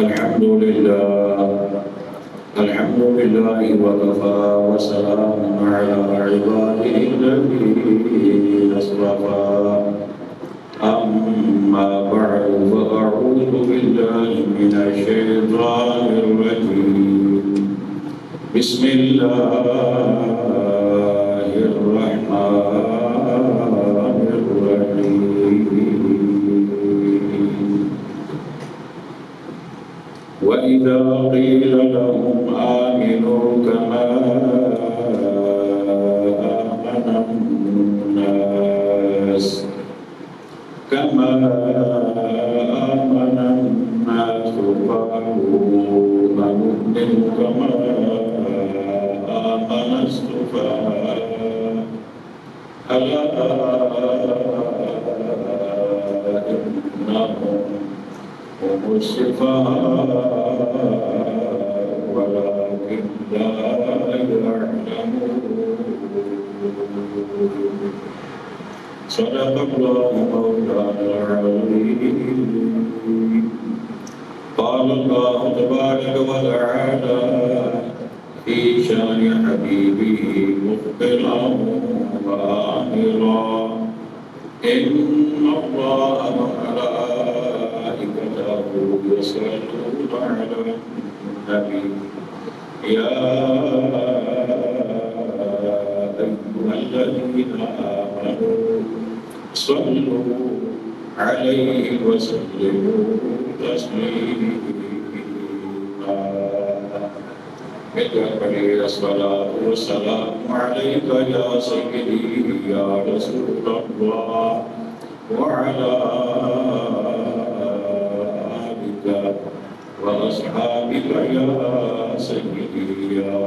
الحمد لله وكفى وسلام على عباده الذين اصطفى أما بعد فأعوذ بالله من الشيطان الرجيم بسم الله الرحمن الرحيم وإذا قيل لهم آمنوا كما آمن الناس قالوا أنؤمن كما آمن السفهاء ألا إنهم هم السفهاء ولكن لا يعلمون صدق الله مولانا العظيم قال الله تبارك وتعالى في شان حبيبه مخبرا وآمرا إن الله وملائكته يصلون على النبي يا أيها الذين آمنوا صلوا عليه وسلموا تسليما الصلاة والسلام عليك يا سيدي يا رسول الله وعلى آلك وأصحابك يا سيدي يا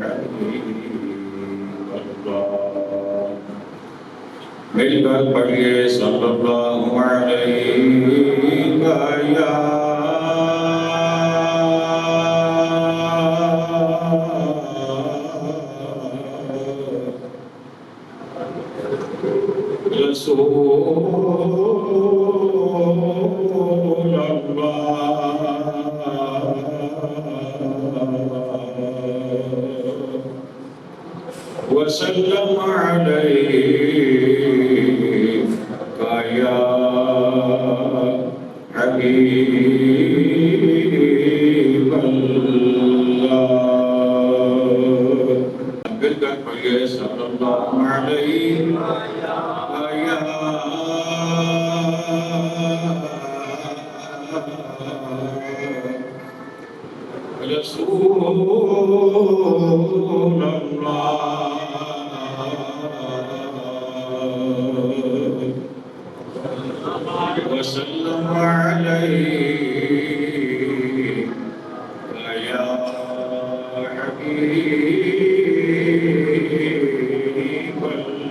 حبيب الله مل کر پڑھیے صلی اللہ علیہ یا رسول اللہ وسلم علیہ یا حبیب اللہ مل کر پڑھیے صلی اللہ علیہ یا رسول اللہ وسلم عليه يا حبيب الله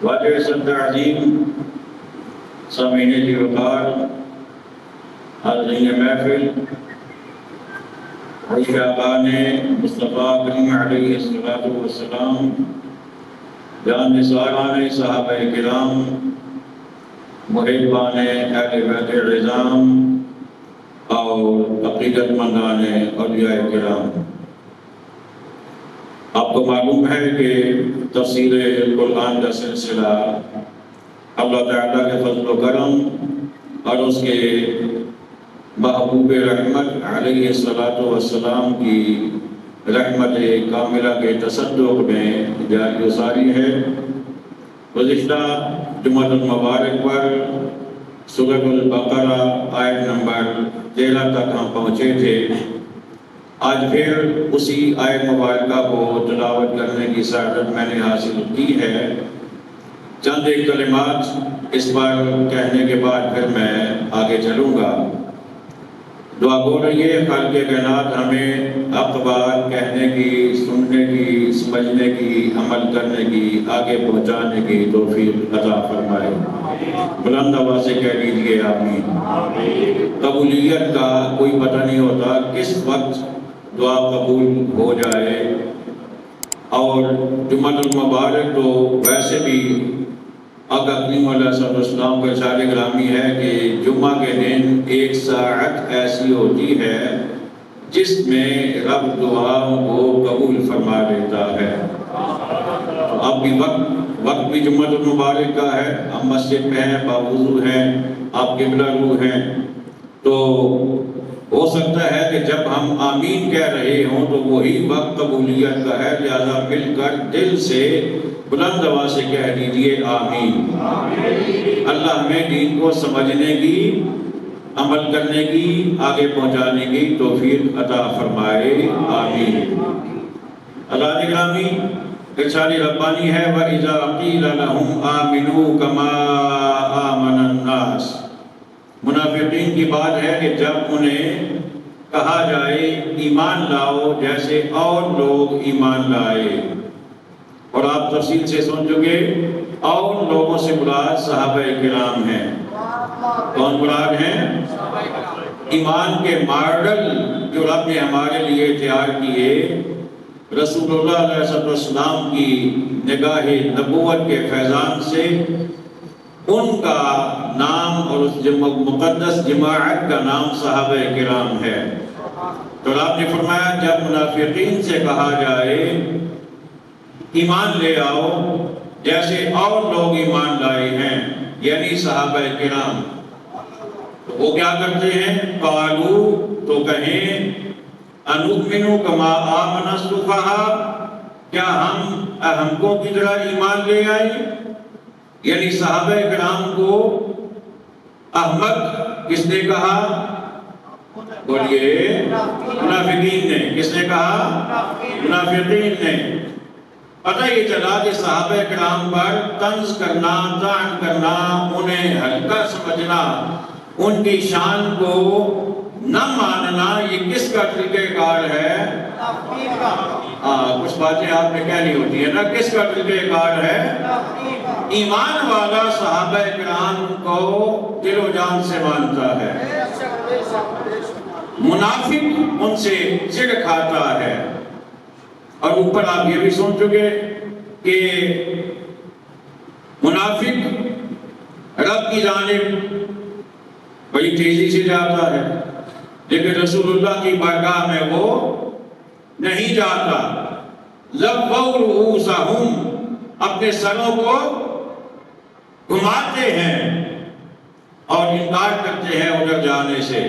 واجب تعظیم سامعین کی وقار حاضرین محفل عشاقان مصطفیٰ کریم علیہ السلام جان نثاران صحابہ کرام محبان اہل بیت العظام اور عقیدت مندان اولیاء کرام آپ کو معلوم ہے کہ تفسیر قرآن کا سلسلہ اللہ تعالیٰ کے فضل و کرم اور اس کے محبوب رحمت علیہ السلام کی رحمت کاملہ کے تصدق میں جاری و ساری ہے۔ گزشتہ جمعۃ المبارک پر سورۃ البقرہ آیت نمبر 13 تک ہم پہنچے تھے۔ آج پھر اسی آیت مبارکہ کو تلاوت کرنے کی سعادت میں نے حاصل کی ہے۔ چند ایک کلمات اس پر کہنے کے بعد پھر میں آگے چلوں گا۔ دعا گو رہی ہے خالق کائنات ہمیں حق بات کہنے کی، سننے کی، سمجھنے کی، عمل کرنے کی، آگے پہنچانے کی توفیق عطا فرمائے۔ بلند آواز سے کہہ لیجیے آمین۔ قبولیت کا کوئی پتہ نہیں ہوتا کس وقت دعا قبول ہو جائے۔ اور جمعۃ المبارک تو ویسے بھی آقا کریم علیہ السلام کا ارشاد گرامی ہے کہ جمعہ کے دن ایک ساعت ایسی ہوتی ہے جس میں رب دعاؤں کو قبول فرما لیتا ہے۔ اب بھی وقت بھی جمعۃ المبارک کا ہے، ہم مسجد میں ہیں، باوضو ہیں، آپ قبلہ رو ہیں، تو ہو سکتا ہے کہ جب ہم آمین کہہ رہے ہوں تو وہی وقت قبولیت کا ہے، لہذا مل کر دل سے بلند آواز سے کہہ دیجیے آمین۔ اللہ ہمیں دین کو سمجھنے کی، عمل کرنے کی، آگے پہنچانے کی توفیق عطا فرمائے، آمین۔ اللہ گرامی، ارشاد ربانی ہے وَإِذَا قِيلَ لَهُمْ آمِنُوا كَمَا آمَنَ النَّاسِ۔ منافقین کی بات ہے کہ جب انہیں کہا جائے ایمان لاؤ جیسے اور لوگ ایمان لائے، اور آپ تفصیل سے سن چکے، اور لوگوں سے مراد صحابہ کرام ہیں۔ کون مراد ہیں؟ ایمان کے ماڈل جو رب نے ہمارے لیے تیار کیے، رسول اللہ علیہ السلام کی نگاہ نبوت کے فیضان سے ان کا نام اور اس مقدس جماعت کا نام صحابہ کرام ہے۔ تو آپ نے فرمایا جب منافقین سے کہا جائے ایمان لے آؤ جیسے اور لوگ ایمان لائے ہیں، یعنی صحابہ کرام، تو وہ کیا کرتے ہیں؟ قالو، تو کہیں انؤمن کما آمن السفہاء، کیا ہم کو کی طرح ایمان لے آئے؟ یعنی صحابہ کرام کو احمق کس نے کہا؟ بولیے، منافقین نے۔ کس نے کہا؟ منافقین نے۔ پتہ یہ چلا کہ صحابہ کرام پر طنز کرنا، طعن کرنا، انہیں ہلکا سمجھنا، ان کی شان کو نہ ماننا، یہ کس کا طریقہ کار ہے؟ کچھ باتیں آپ نے کہنی ہوتی ہیں نا، کس کا طریقہ کار ہے؟ ایمان والا صحابہ کرام کو دل و جان سے مانتا ہے، منافق ان سے چڑ کھاتا ہے۔ اور اوپر آپ یہ بھی سن چکے کہ منافق رب کی جانب بڑی تیزی سے جاتا ہے، لیکن رسول اللہ کی بارگاہ میں وہ نہیں جاتا۔ لبوا رؤوسہم، اپنے سروں کو گھماتے ہیں اور انکار کرتے ہیں ادھر جانے سے۔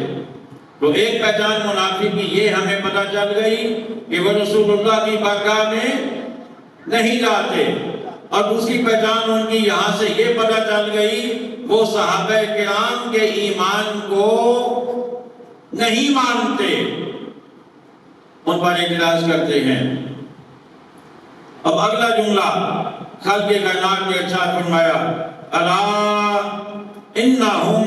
تو ایک پہچان منافق کی یہ ہمیں پتہ چل گئی کہ وہ رسول اللہ کی بارگاہ میں نہیں جاتے، اور دوسری پہچان ان کی یہاں سے یہ پتہ چل گئی وہ صحابہ کرام کے ایمان کو نہیں مانتے، ان پر اعتراض کرتے ہیں۔ اب اگلا جملہ خلق کائنات نے اچھا فرمایا، الا انہم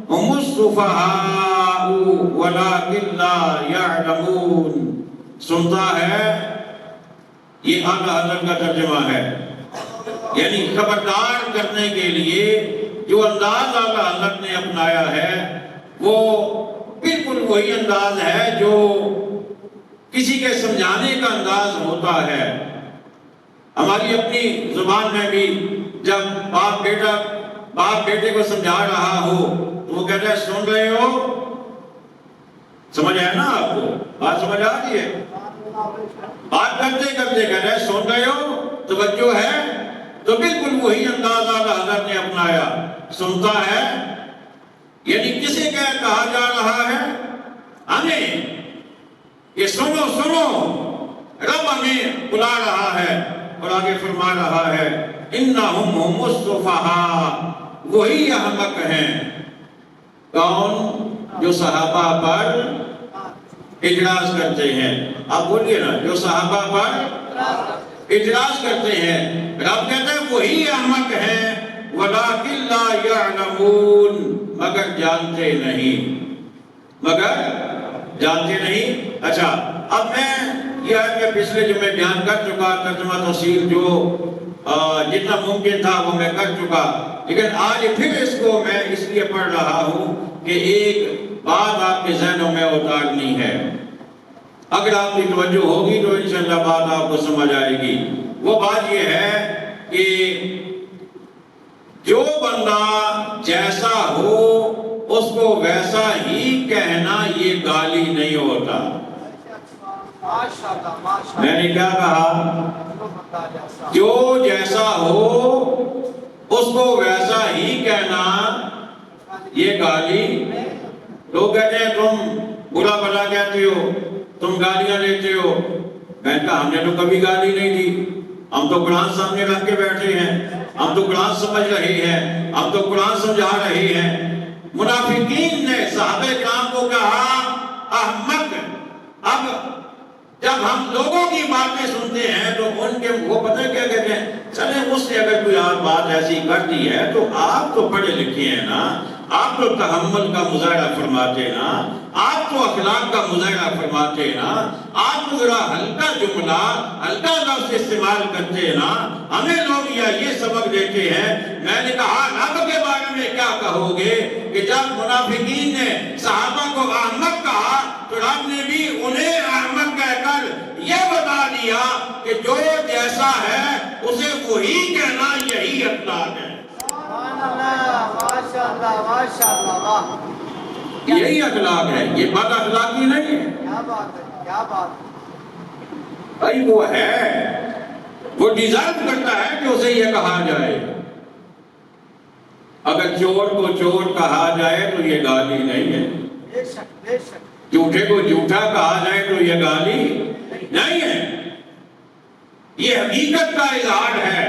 هم السفہاء ولکن لا یعلمون۔ سنتا ہے، یہ اعلیٰ حضرت کا ترجمہ ہے، یعنی خبردار کرنے کے لیے جو انداز اعلیٰ حضرت نے اپنایا ہے وہ بالکل وہی انداز ہے جو کسی کے سمجھانے کا انداز ہوتا ہے۔ ہماری اپنی زبان میں بھی جب باپ بیٹے کو سمجھا رہا ہو تو وہ کہتا ہے سن رہے ہو؟ سمجھ آیا نا آپ کو؟ بات سمجھ آ رہی ہے؟ بات کرتے کرتے کہتا ہے سن رہے ہو؟ توجہ ہے؟ تو بالکل وہی انداز اعلیٰ حضرت نے اپنایا، سنتا ہے، یعنی کسے کہا جا رہا ہے؟ ہمیں، یہ سنو سنو، رب ہمیں بلا رہا ہے اور آگے فرما رہا ہے انہم هم السفہاء، وہی احمق ہیں۔ کون؟ جو صحابہ پر اعتراض کرتے ہیں۔ آپ بولیے نا، جو صحابہ پر اعتراض کرتے ہیں، رب کہتا ہے وہی احمق ہیں، وَلَٰكِن لَا يَعْلَمُونَ، مگر جانتے نہیں، مگر جانتے نہیں۔ اچھا، اب میں یہ ہے کہ پچھلے جو میں بیان کر چکا ترجمہ تفسیر جو جتنا ممکن تھا وہ میں کر چکا، لیکن آج پھر اس کو میں اس لیے پڑھ رہا ہوں کہ ایک بات آپ کے ذہنوں میں اتارنی ہے۔ اگر آپ کی توجہ ہوگی تو انشاءاللہ بات آپ کو سمجھ آئے گی۔ وہ بات یہ ہے کہ جو بندہ جیسا ہو اس کو ویسا ہی کہنا یہ گالی نہیں ہوتا۔ میں نے کیا کہا؟ جو جیسا ہو اس کو ویسا ہی کہنا یہ گالی۔ لوگ کہتے ہیں تم برا بھلا کہتے ہو، تم گالیاں دیتے ہو۔ میں نے کہا ہم نے تو کبھی گالی نہیں دی، ہم تو قرآن سامنے رکھ کے بیٹھے ہیں، ہم تو قرآن سمجھ رہے ہیں، ہم تو قرآن سمجھا رہے ہیں۔ منافقین نے صحابہ کرام کو کہا احمق۔ اب جب ہم لوگوں کی باتیں سنتے ہیں تو ان کے وہ پتہ کیا کہتے ہیں، چلیں اس نے اگر کوئی آپ بات ایسی کر دی ہے تو آپ تو پڑھے لکھے ہیں نا، آپ تو تحمل کا مظاہرہ فرماتے نا، آپ تو اخلاق کا مظاہرہ فرماتے نا، آپ تو ذرا ہلکا جملہ ہلکا لفظ استعمال کرتے نا، ہمیں لوگ یہ سبق دیتے ہیں۔ میں نے کہا رب کے بارے میں کیا کہو گے کہ جب منافقین نے صحابہ کو احمق کہا تو رب نے بھی انہیں احمق کہہ کر یہ بتا دیا کہ جو جیسا ہے اسے وہی کہنا یہی اخلاق ہے۔ یہی اخلاق ہے، یہ بد اخلاقی نہیں ہے۔ کیا بات ہے، کیا بات بھائی وہ ہے، وہ ڈیزرو کرتا ہے کہ اسے یہ کہا جائے۔ اگر چور کو چور کہا جائے تو یہ گالی نہیں ہے، بے شک بے شک۔ جھوٹے کو جھوٹا کہا جائے تو یہ گالی نہیں ہے، یہ حقیقت کا اظہار ہے۔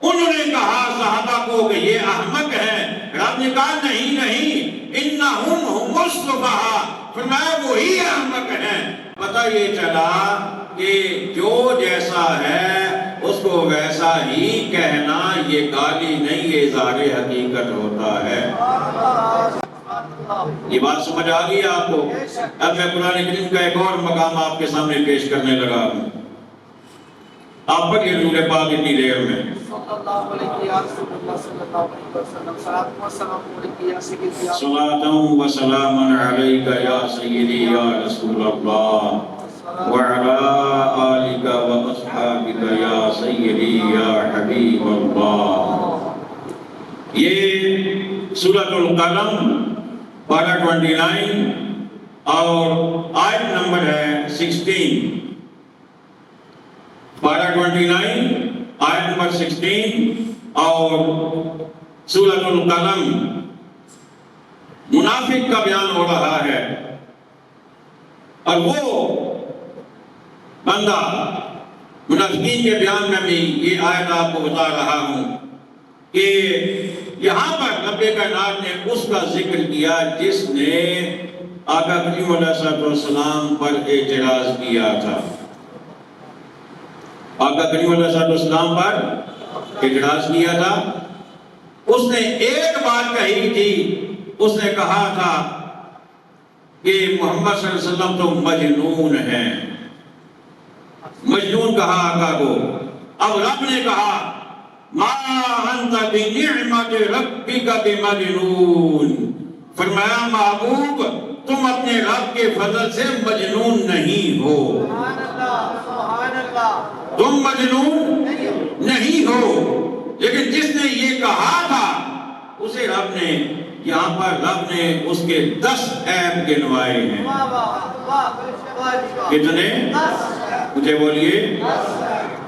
انہوں نے کہا صحابہ کو کہ یہ احمق ہیں، رب نے کہا نہیں نہیں، انہم ہم السفہاء، فرمایا وہی احمق ہیں۔ پتہ یہ چلا کہ جو جیسا ہے اس کو ویسا ہی کہنا یہ گالی نہیں، یہ اظہار حقیقت ہوتا ہے۔ یہ بات سمجھ آ گئی آپ کو؟ اب میں قرآن کریم کا ایک اور مقام آپ کے سامنے پیش کرنے لگا ہوں، آپ پڑھیے درود پاک اتنی دیر میں۔ صلاة و سلام علیک یا سیدی یا رسول اللہ وعلی آلک و اصحابک یا سیدی یا حبیب اللہ۔ یہ سورۃ القلم پارہ 29 اور آیت نمبر ہے 16۔ پارہ 29 آیت نمبر 16 اور سورۃ القلم منافق کا بیان ہو رہا ہے۔ اور وہ بندہ منافقین کے بیان میں بھی یہ آیت آپ کو بتا رہا ہوں کہ یہاں پر رب کائنات نے اس کا ذکر کیا جس نے آقا کریم علیہ السلام پر اعتراض کیا تھا۔ آقا کریم علیہ السلام پر اعتراض کیا تھا، اس نے ایک بات کہی تھی، اس نے کہا تھا کہ محمد صلی اللہ علیہ وسلم تو مجنون ہیں، مجنون کہا آقا کو۔ اب رب نے کہا ما انت بنعمت ربک بمجنون، فرمایا محبوب تم اپنے رب کے فضل سے مجنون نہیں ہو، سبحان اللہ، تم مجنون نہیں ہو۔ لیکن جس نے یہ کہا تھا اسے رب نے یہاں پر رب نے اس کے 10 عیب گنوائے ہیں۔ کتنے؟ مجھے بولیے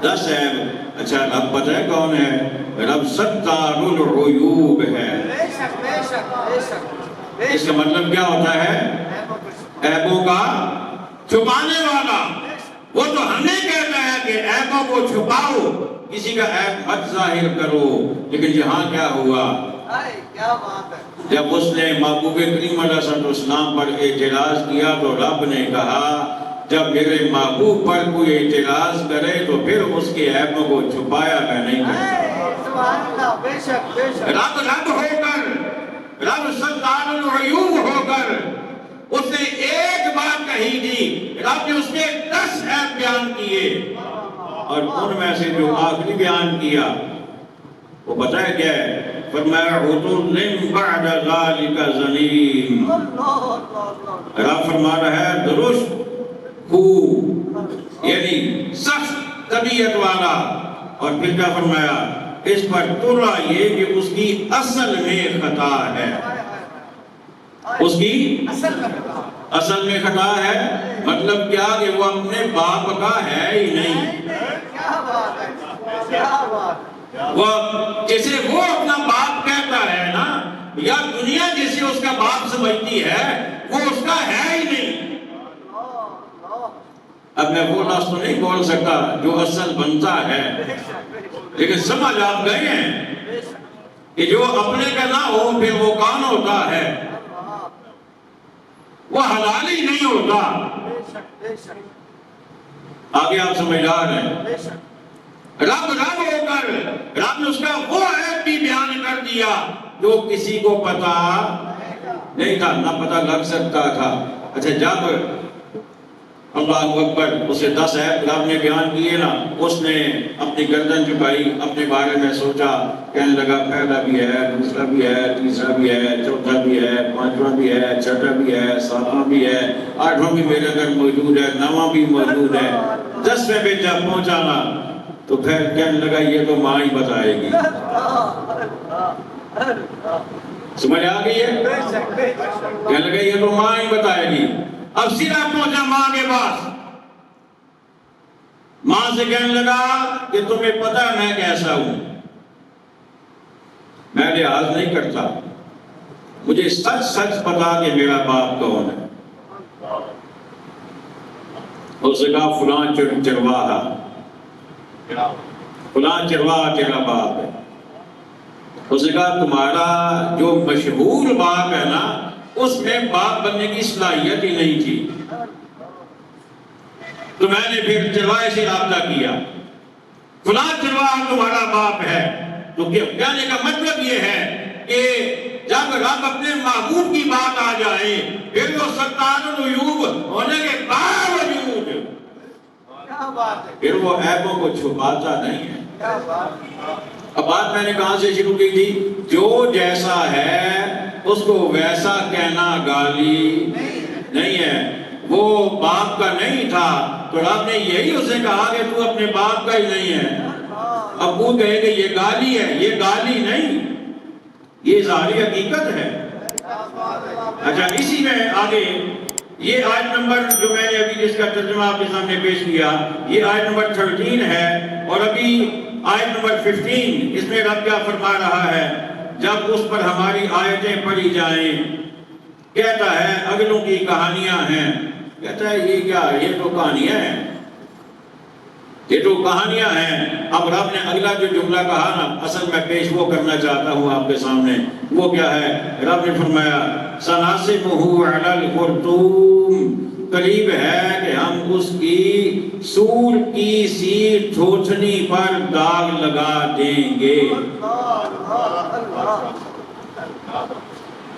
10 عیب۔ اچھا رب پتہ ہے کون ہے؟ رب ستار العیوب ہے۔ بے شک بے شک بے شک۔ اس کا مطلب کیا ہوتا ہے؟ عیبوں کا چھپانے والا۔ وہ تو ہمیں کہتا ہے کہ عیبوں کو چھپاؤ، کسی کا عیب مت ظاہر کرو، لیکن یہاں کیا ہوا؟ کیا بات ہے۔ جب اس نے محبوب کریم علیہ السلام پر اعتراض کیا تو رب نے کہا جب میرے محبوب پر کوئی اعتراض کرے تو پھر اس کے عیبوں کو چھپایا میں نہیں کرتا۔ سبحان اللہ، بے شک بے شک۔ رب رب ہو کر، رب ستار العیوب ہو کر اس نے ایک بات کہی تھی، رب نے اس کے 10 عیب بیان کیے، اور ان میں سے جو آخری بیان کیا وہ پتہ ہے کیا ہے؟ فرمایا عُتُلٍّ بَعْدَ ذَلِكَ زَنِيمٍ۔ رب فرما رہا ہے درست خوب یعنی سخت طبیعت والا. اور پھر کیا فرمایا؟ اس پر ترا یہ کہ اس کی اصل میں خطا ہے. اس کی اصل میں خطا ہے مطلب کیا کہ وہ اپنے باپ کا ہے ہی نہیں. کیا بات ہے، کیا بات ہے. وہ جسے وہ اپنا باپ کہتا ہے نا، یا دنیا جسے اس کا باپ سمجھتی ہے، وہ اس کا ہے ہی نہیں. اب میں وہ لفظ تو نہیں بول سکتا جو اصل بنتا ہے، لیکن سمجھ آپ گئے ہیں کہ جو اپنے کا نہ ہو پھر وہ کون ہوتا ہے؟ وہ حلال ہی نہیں ہوتا. آگے آپ سمجھدار ہیں. رب ہو کر رب نے اس کا وہ عیب بھی بیان کر دیا جو کسی کو پتا نہیں تھا، نہ پتا لگ سکتا تھا. اچھا جب اللہ اکبر اسے 10 عیب رب نے بیان کیے نا، اس نے اپنی گردن جھکائی، اپنے بارے میں سوچا، کہنے لگا پہلا بھی ہے، دوسرا بھی ہے، تیسرا بھی ہے، چوتھا بھی ہے، پانچواں بھی ہے، چھٹا بھی ہے، ساتواں بھی ہے، آٹھواں بھی میرے گھر موجود ہے، نواں بھی موجود ہے. 10ویں پہ جب پہنچا نا تو پھر کہنے لگا یہ تو ماں ہی بتائے گی. سمجھ آ گئی ہے؟ کہنے لگا یہ تو ماں ہی بتائے گی. اب سیدھا پہنچا ماں کے پاس، ماں سے کہنے لگا کہ تمہیں پتہ ہے میں کیسا ہوں، میں لحاظ نہیں کرتا، مجھے سچ سچ پتا کہ میرا باپ کون ہے. اس نے کہا فلاں چرواہا، فلاں چرواہا تیرا باپ ہے. اس نے کہا تمہارا جو مشہور باپ ہے نا، اس میں باپ بننے کی صلاحیت ہی نہیں تھی. تو میں نے پھر چرواہے سے رابطہ کیا، فلاں چرواہا تمہارا باپ ہے. تو کہنے کا مطلب یہ ہے کہ جب رب اپنے محبوب کی بات آ جائے پھر وہ ستار العیوب ہونے کے باوجود پھر وہ عیبوں کو چھپاتا نہیں ہے. اب بات میں نے کہاں سے شروع کی تھی؟ جو جیسا ہے اس کو ویسا کہنا گالی نہیں ہے. وہ باپ کا نہیں تھا تو رب نے یہی اسے کہا کہ تو اپنے باپ کا ہی نہیں ہے. اب وہ کہے کہ یہ گالی ہے، یہ گالی نہیں، یہ ظاہری حقیقت ہے. اچھا اسی میں آگے یہ آیت نمبر جو میں نے ابھی جس کا ترجمہ آپ کے سامنے پیش کیا، یہ آیت نمبر 13 ہے. اور ابھی آیت نمبر 15 اس میں رب کیا فرما رہا ہے؟ جب اس پر ہماری آیتیں پڑھی جائیں کہتا ہے اگلوں کی کہانیاں ہیں. کہتا ہے یہ کیا، یہ تو کہانیاں ہیں، یہ تو کہانیاں ہیں. اب رب نے اگلا جو جملہ کہا نا، اصل میں پیش وہ کرنا چاہتا ہوں آپ کے سامنے. وہ کیا ہے؟ رب نے فرمایا سناسمہ علی الخرطوم، قریب ہے کہ ہم اس کی سور کی سی ٹھوٹھنی پر داغ لگا دیں گے.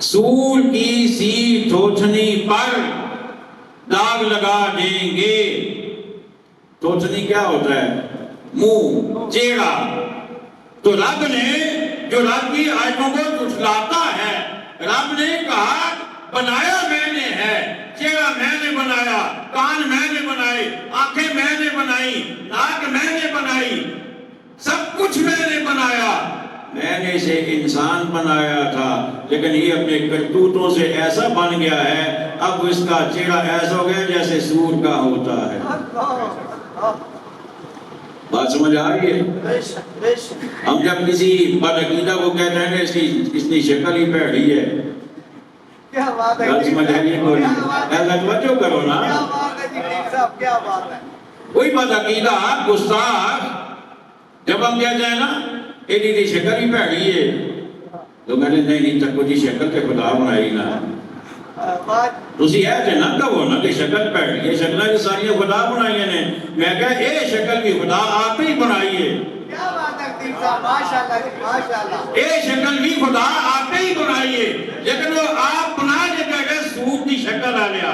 سور کی سی ٹھوٹھنی پر داغ لگا دیں گے. ٹھوٹھنی کیا ہوتا ہے؟ منہ، چہرہ. تو رب نے جو رب کی آیتوں کو جھٹلاتا ہے، رب نے کہا بنایا میں نے ہے، چہرہ میں نے بنایا، کان میں نے بنائے، آنکھیں میں نے بنائی، ناک میں نے بنائی، سب کچھ میں نے بنایا. میں نے اسے انسان بنایا تھا لیکن یہ اپنے کرتوتوں سے ایسا بن گیا ہے، اب اس کا چہرہ ایسا ہو گیا جیسے سور کا ہوتا ہے. بات سمجھ آ رہی ہے؟ ہم جب کسی بدعقیدہ کو کہتے ہیں کہ اس کی شکل ہی پیڑی ہے، کیا بات ہے، بات سمجھ آ رہی ہے؟ کوئی ایسا توجہ کرو نا. کیا بات ہے جی ڈاکٹر صاحب، کیا بات ہے. کوئی بدعقیدہ گستاخ جب ہم کہتے ہیں نا یہ شکل ہی پیڑی ہے، تو میں نے نہیں تک جی شکل کے خدا بنائی نا. تسی ایسے نہ کہو نا کہ شکل پیڑی ہے، شکلیں کی ساری خدا بنائی نے. میں کہا یہ شکل بھی خدا آپ ہی بنائی ہے. کیا بات ہے ڈاکٹر صاحب، ماشاءاللہ جی ماشاءاللہ. یہ شکل بھی خدا آپ ہی بنائی ہے، لیکن وہ آپ بنا کے کہہ سور کی شکل آ لیا.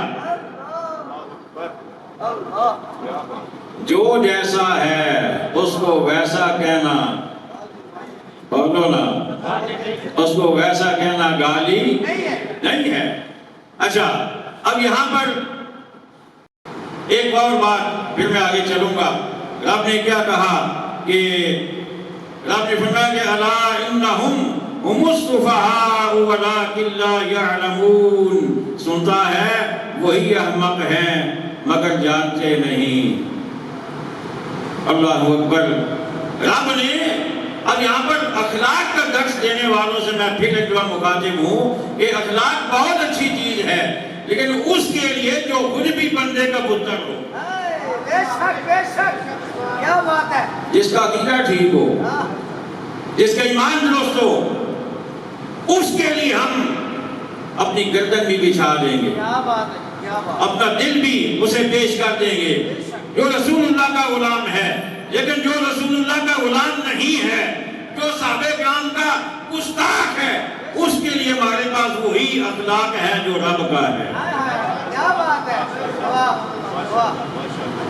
جو جیسا ہے اس کو ویسا کہنا، بولو نا، اس کو ویسا کہنا گالی نہیں ہے. اچھا اب یہاں پر ایک اور بات پھر میں آگے چلوں گا. رب نے کیا کہا کہ رب نے فرمایا کہ الا انہم هم السفہاء ولکن لا یعلمون. سنتا ہے وہی احمق ہیں مگر جانتے نہیں. اللہ اکبر. رب نے اب یہاں پر اخلاق کا درس دینے والوں سے میں پھر ایک بار مخاطب ہوں کہ اخلاق بہت اچھی چیز ہے لیکن اس کے لیے جو خود بھی بندے کا پتر ہو, بے شک کیا بات ہے, جس کا عقیدہ ٹھیک ہو, جس کا ایمان درست ہو, اس کے لیے ہم اپنی گردن بھی بچھا دیں گے, کیا بات ہے, کیا بات, اپنا دل بھی اسے پیش کر دیں گے جو رسول اللہ کا غلام ہے. لیکن جو رسول اللہ کا غلام نہیں ہے, جو صحابہ کرام کا گستاخ ہے, اس کے لیے ہمارے پاس وہی اخلاق ہے جو رب کا ہے. کیا بات ہے, واہ واہ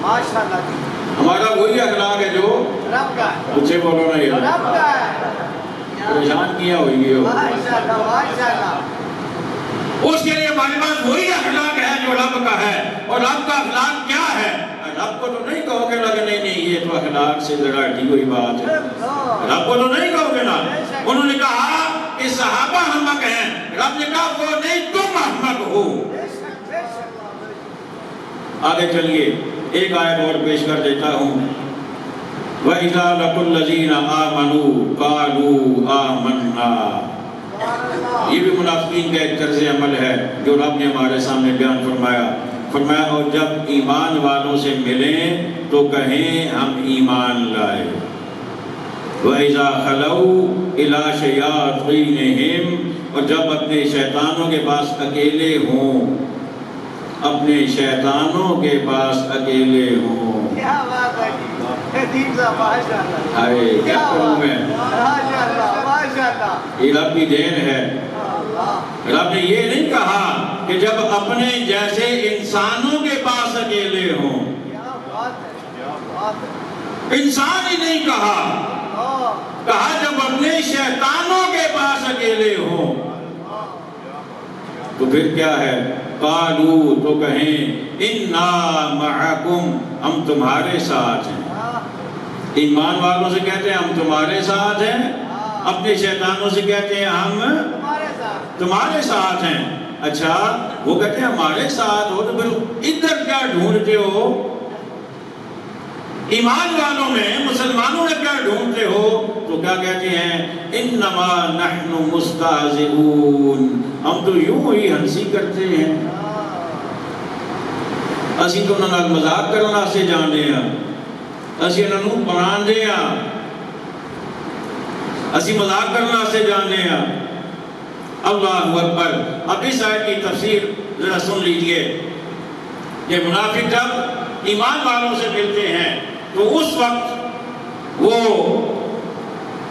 ماشاءاللہ جی, ہمارا وہی اخلاق ہے جو رب کا ہے, مجھے بولو نا, یہ رب کا ہے, پریشان کیا ہوئی ہو. ماشاءاللہ ماشاءاللہ. اس کے لیے ہمارے پاس وہی اخلاق ہے جو رب کا ہے. اور رب کا اخلاق کیا ہے؟ رب کو تو نہیں کہو گے نا کہ نہیں یہ تو اخلاق سے ذرا ہٹی ہوئی بات ہے. رب کو تو نہیں کہو گے نا. انہوں نے کہا کہ صحابہ احمق ہیں, رب نے کہا وہ نہیں تم احمق ہو. آگے چلیے ایک آیت اور پیش کر دیتا ہوں. وَإِذَا لَقُوا الَّذِينَ آمَنُوا قَالُوا آمَنَّا. یہ بھی منافقین کا ایک طرز عمل ہے جو رب نے ہمارے سامنے بیان فرمایا. اور جب ایمان والوں سے ملیں تو کہیں ہم ایمان لائے. وَإِذَا خَلَوْا إِلَىٰ شَيَاطِينِهِمْ. اور جب اپنے شیطانوں کے پاس اکیلے ہوں, اپنے شیطانوں کے پاس اکیلے ہوں. کیا بات ہے جی, دین صاحب ماشاءاللہ. ارے کیا کروں میں, ماشاءاللہ ماشاءاللہ. یہ رب کی دین ہے. رب نے یہ نہیں کہا کہ جب اپنے جیسے انسانوں کے پاس اکیلے ہوں. کیا بات ہے, کیا بات ہے. انسان ہی نہیں کہا, کہا جب اپنے شیطانوں کے پاس اکیلے ہوں. تو پھر کیا ہے؟ قالوا, تو کہیں انا معکم, ہم تمہارے ساتھ ہیں. ایمان والوں سے کہتے ہیں ہم تمہارے ساتھ ہیں, اپنے شیطانوں سے کہتے ہیں ہم تمہارے ساتھ ہیں. اچھا وہ کہتے ہیں ہمارے ساتھ ہو تو پھر ادھر کیا ڈھونڈتے ہو؟ ایمان والوں میں مسلمانوں میں کیا ڈھونڈتے ہو؟ تو کیا کہتے ہیں انما نحن مستہزئون, ہم تو یوں ہی ہنسی کرتے ہیں. اسی تو نہ مذاق کرنا سے جانے ہیں, اسی نہ بنان دے ہیں, اسی مذاق کرنا سے جانے ہیں. اللہ اکبر. اب اس آیت کی تفسیر ذرا سن لیجئے کہ منافق جب ایمان والوں سے ملتے ہیں تو اس وقت وہ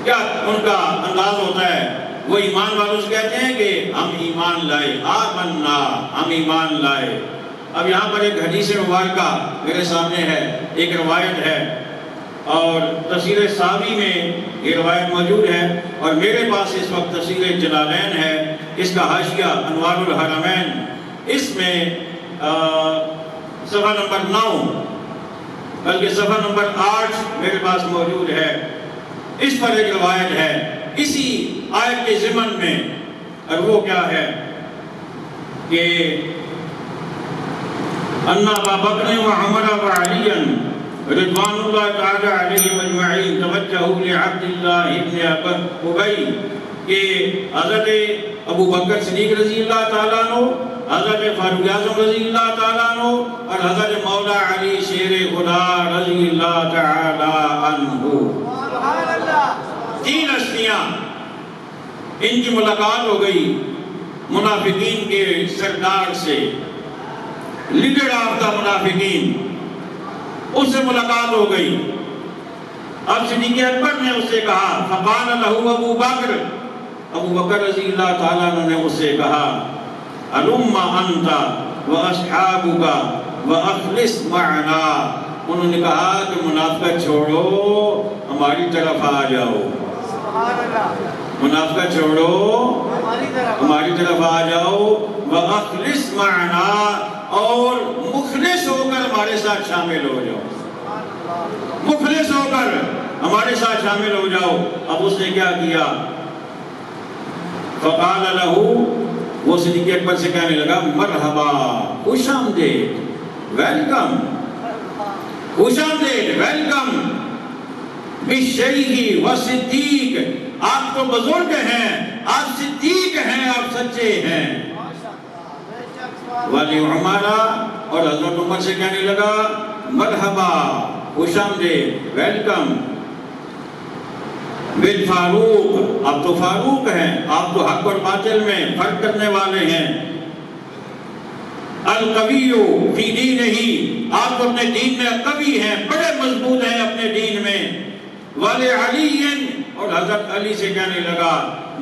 کیا ان کا انداز ہوتا ہے؟ وہ ایمان والوں سے کہتے ہیں کہ ہم ایمان لائے, آمنا, ہم ایمان لائے. اب یہاں پر ایک حدیث مبارکہ میرے سامنے ہے, ایک روایت ہے اور تفسیر ساوی میں یہ روایت موجود ہے اور میرے پاس اس وقت تفسیر جلالین ہے. اس کا حاشیہ انوار الحرمین, اس میں صفحہ نمبر 9 بلکہ صفحہ نمبر 8 میرے پاس موجود ہے. اس پر ایک روایت ہے اسی آیت کے ضمن میں, اور وہ کیا ہے کہ ان ابا بکر و عمر و علی رضوان اللہ تعالی علیہ مجمعین توجہوا لعبد اللہ ابن ابی, کہ حضرت ابو بکر صدیق رضی اللہ تعالیٰ عنہ, حضرت فاروق اعظم رضی اللہ تعالیٰ عنہ اور حضرت مولا علی شیر خدا رضی اللہ تعالیٰ عنہ. تین ہستیاں, ان کی ملاقات ہو گئی منافقین کے سردار سے, لیڈر آف دا منافقین, اس سے ملاقات ہو گئی. اب صدیق اکبر نے اس سے کہا فقال له ابو بکر, ابو بکر رضی اللہ تعالیٰ عنہ نے اس سے کہا الم انت واصحابک واخلص معنا. انہوں نے کہا کہ منافقت چھوڑو, ہماری طرف آ جاؤ. منافقت چھوڑو, ہماری طرف آ جاؤ. واخلص معنا, اور مخلص ہو کر ہمارے ساتھ شامل ہو جاؤ، مخلص ہو کر ہمارے ساتھ شامل ہو جاؤ۔ اب اس نے کیا کیا؟ فقال لہ، وہ صدیق اکبر سے کہنے لگا مرحبا، خوش آمدید، ویلکم، خوش آمدید، ویلکم، بالشیخ و صدیق، آپ تو بزرگ ہیں، آپ صدیق ہیں، آپ سچے ہیں۔ والی عمارہ، اور حضرت عمر سے کہنے لگا مرحبا، خوش آمدید، ویلکم، بالفاروق، آپ تو فاروق ہیں، آپ تو حق اور باطل میں فرق کرنے والے ہیں۔ القوی فی دینہ، آپ تو اپنے دین میں قوی ہیں، بڑے مضبوط ہیں اپنے دین میں۔ ولی علی، اور حضرت علی سے کہنے لگا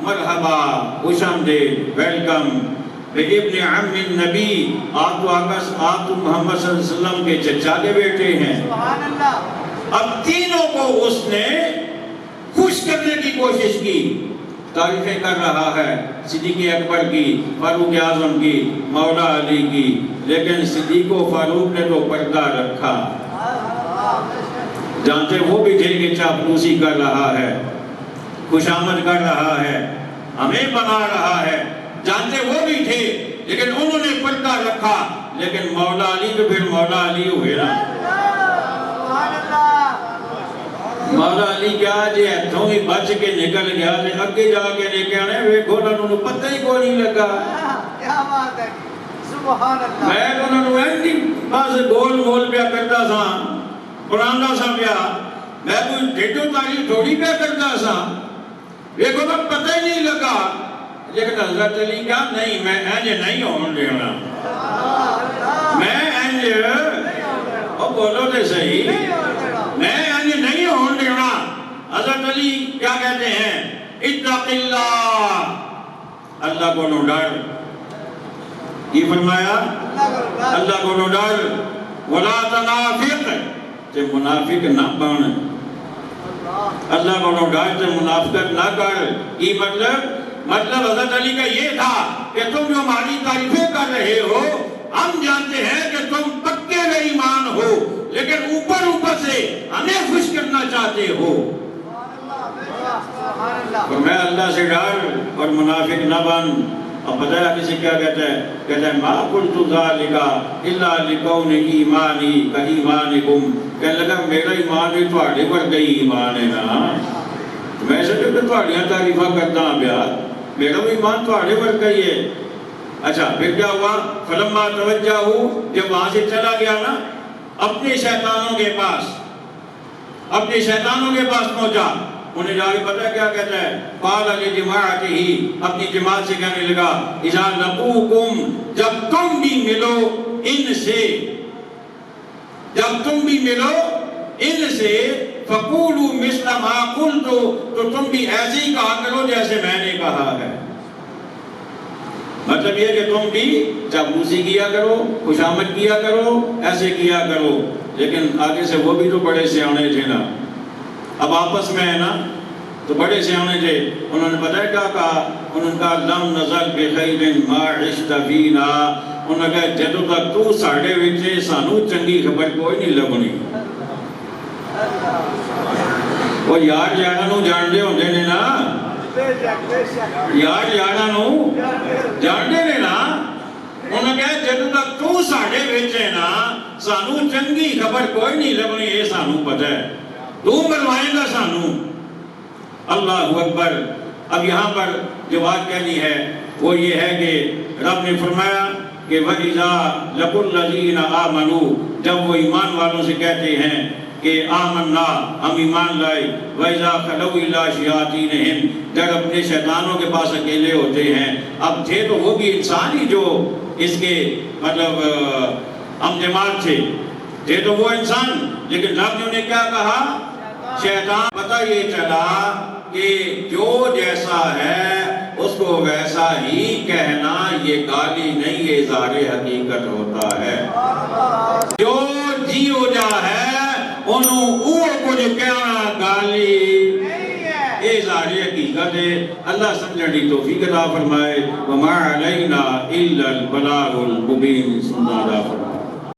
مرحبا، خوش آمدید، ویلکم، ابن عم النبی، آپ تو محمد صلی اللہ علیہ وسلم کے چچا کے بیٹے ہیں۔ سبحان اللہ۔ اب تینوں کو اس نے خوش کرنے کی کوشش کی، تعریفیں کر رہا ہے صدیق اکبر کی، فاروق اعظم کی، مولا علی کی، لیکن صدیق و فاروق نے تو پردہ رکھا۔ جانتے وہ بھی تھے کہ چاپلوسی کر رہا ہے، خوش آمد کر رہا ہے، ہمیں بنا رہا ہے، جانتے وہ بھی تھے، لیکن انہوں نے پردہ رکھا۔ لیکن مولا علی تو پھر مولا علی ہوئے نا۔ سبحان اللہ۔ مولا علی کیا جی ہتھوں ہی بچ کے نکل گیا، اگے جا کے لے کے آنے ویکھو انہوں نے پتہ ہی کوئی نہیں لگا۔ کیا بات ہے، سبحان اللہ۔ میں انہوں نے ایسی بس گول مول پیا کرتا سا، پرانا سا پیا، میں کوئی ڈیٹو تاریخ تھوڑی پیا کرتا سا، ویکھو تو پتہ ہی نہیں لگا۔ لیکن حضرت علی کہا نہیں، میں اینج نہیں ہون دینا، میں اینج، او بولو تے صحیح، میں اینج نہیں ہون دینا۔ حضرت علی کیا کہتے ہیں؟ اتق اللہ، اللہ کو نو ڈر، یہ فرمایا اللہ کو نو ڈر، ولا تنافق، تے منافق نہ بن، اللہ کو نو ڈر تے منافقت نہ کر۔ یہ مطلب حضرت علی کا یہ تھا کہ تم جو ہماری تعریفیں کر رہے ہو، ہم جانتے ہیں کہ تم پکے بے ایمان ہو، لیکن اوپر سے ہمیں خوش کرنا چاہتے ہو۔ اور میں اللہ سے ڈر اور منافق نہ بن۔ اب پتہ ہے کسی کیا کہتا ہے ما قلت ذالک الا لکون ایمانی کا ایمانکم، کہنے لگا میرا ایمان بھی تھوڑے پر گئی ایمان ہے نا، میں سمجھو کہ تھوڑیاں تعریفہ کرتا ہوں بیا، میرا بھی ایمان تھوڑے پر گئی ہے۔ اچھا پھر کیا ہوا؟ فلما توجہو، جب وہاں سے چلا گیا نا اپنے شیطانوں کے پاس، اپنے شیطانوں کے پاس پہنچا، انہیں جا کے پتہ کیا کہتا ہے؟ قال لجماعتہ، اپنی جماعت سے کہنے لگا اذا لقوکم، جب تم بھی ملو ان سے، جب تم بھی ملو ان سے، فقولوا مثل ما قلت، تو تم بھی ایسے ہی کہا کرو جیسے میں نے کہا ہے۔ مطلب یہ کہ تم بھی چاپلوسی کیا کرو، خوش آمد کیا کرو، ایسے کیا کرو۔ لیکن آگے سے وہ بھی تو بڑے سیانے تھے نا، اب آپس میں ہے نا تو بڑے سیانے تھے، انہوں نے پتہ ہے کیا کہا؟ انہوں نے کہا لم نزل بخیر ما عشت فینا، انہوں نے کہا جدوں تک تو ساڑے وچے سانو چنگی خبر کوئی نہیں لبنی۔ وہ یار یاراں نو جاندے ہوندے نے نا، یار یاراں نو جاندے نے نا، انہوں نے کہا جدوں تک تو ساڑے وچ ہے نا سانو چنگی خبر کوئی نہیں لبنی، یہ سانو پتہ ہے، تو ملوائیں گا سانو۔ اللہ اکبر۔ اب یہاں پر جو بات کہنی ہے وہ یہ ہے کہ رب نے فرمایا کہ وَإِذَا لَقُوا الَّذِينَ آمَنُوا، جب وہ ایمان والوں سے کہتے ہیں کہ آمنا، ہم ایمان لائے، وَإِذَا خَلَوْا إِلَىٰ شَيَاطِينِهِمْ، جب اپنے شیطانوں کے پاس اکیلے ہوتے ہیں۔ اب تھے تو وہ بھی انسان ہی جو اس کے مطلب ہم جماعت تھے تو وہ انسان، لیکن رب نے انہیں کیا کہا؟ شیطان۔ پتہ یہ چلا کہ جو جیسا ہے اس کو ویسا ہی کہنا یہ گالی نہیں، یہ اظہار حقیقت ہوتا ہے۔ جو جی ہو جا ہے انہوں کچھ کہنا گالی، یہ اظہار حقیقت سیکھا دے اللہ سمجھنے کی توفیق عطا فرمائے وما علینا الا البلاغ المبین سننا عطا فرمائے